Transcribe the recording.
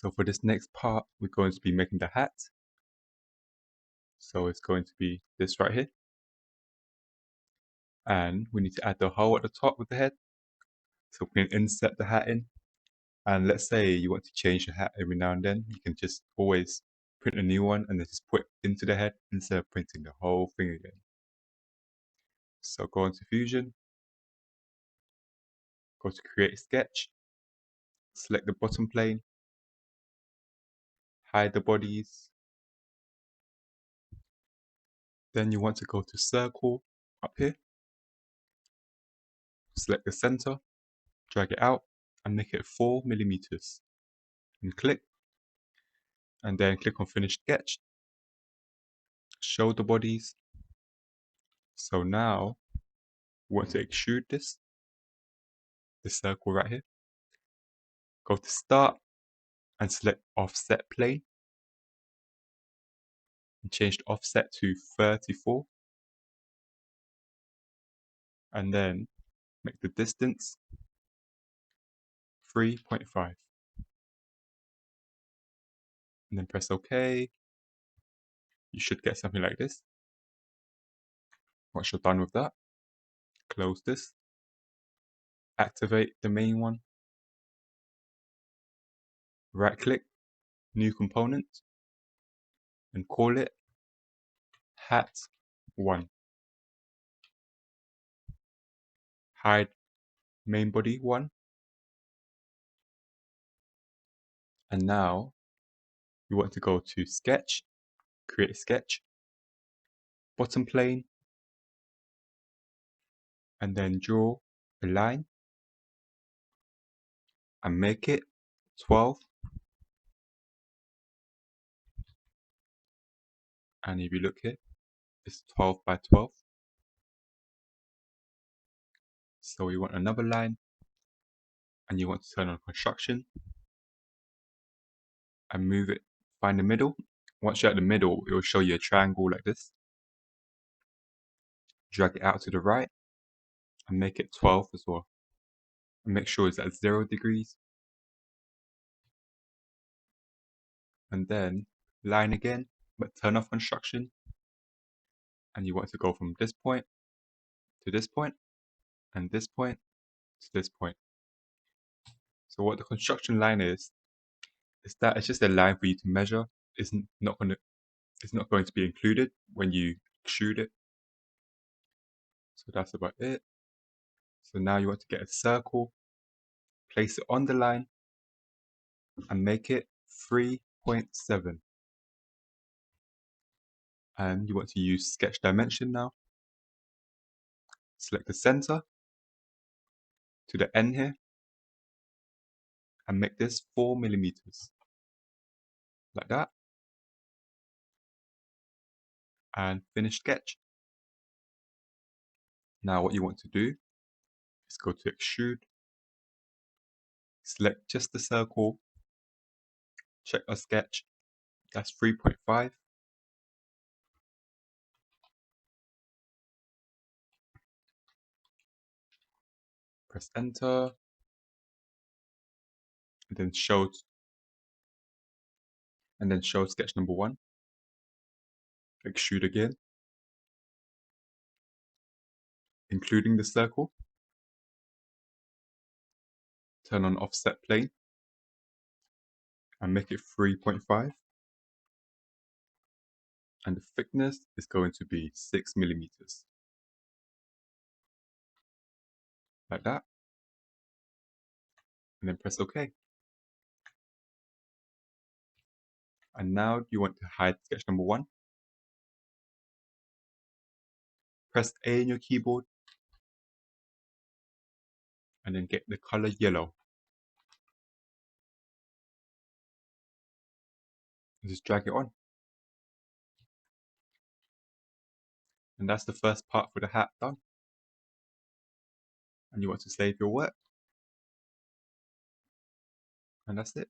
So for this next part, we're going to be making the hat. So it's going to be this right here. And we need to add the hole at the top with the head. So we can insert the hat in. And let's say you want to change the hat every now and then. You can just always print a new one and then just put it into the head instead of printing the whole thing again. So go into Fusion. Go to Create Sketch. Select the bottom plane. Hide the bodies. Then you want to go to Circle up here. Select the center. Drag it out and make it 4 millimeters. And click. And then click on Finish Sketch. Show the bodies. So now we want to extrude this circle right here. Go to Start and select Offset Plane. And change the offset to 34. And then make the distance 3.5. And then press OK. You should get something like this. Once you're done with that, close this. Activate the main one. Right click, new component, and call it Hat 1. Hide main body 1. And now you want to go to Sketch, Create Sketch, Bottom Plane, and then draw a line and make it 12. And if you look here, it's 12 by 12. So you want another line and you want to turn on construction and move it, find the middle. Once you're at the middle, it will show you a triangle like this. Drag it out to the right and make it 12 as well. And make sure it's at 0 degrees. And then line again, but turn off construction. And you want to go from this point to this point, and this point to this point. So what the construction line is that it's just a line for you to measure. It's not going to be included when you extrude it. So that's about it. So now you want to get a circle, place it on the line, and make it 3.7. And you want to use sketch dimension now. Select the center to the end here and make this 4 millimeters. Like that. And finish sketch. Now what you want to do is go to extrude. Select just the circle. Check our sketch. That's 3.5. Press enter. And then show sketch number 1. Extrude again, including the circle. Turn on offset plane and make it 3.5. And the thickness is going to be 6 millimeters. Like that. And then press OK. And now you want to hide sketch number 1. Press A on your keyboard and then get the color yellow. And just drag it on. And that's the first part for the hat done. And you want to save your work. And that's it.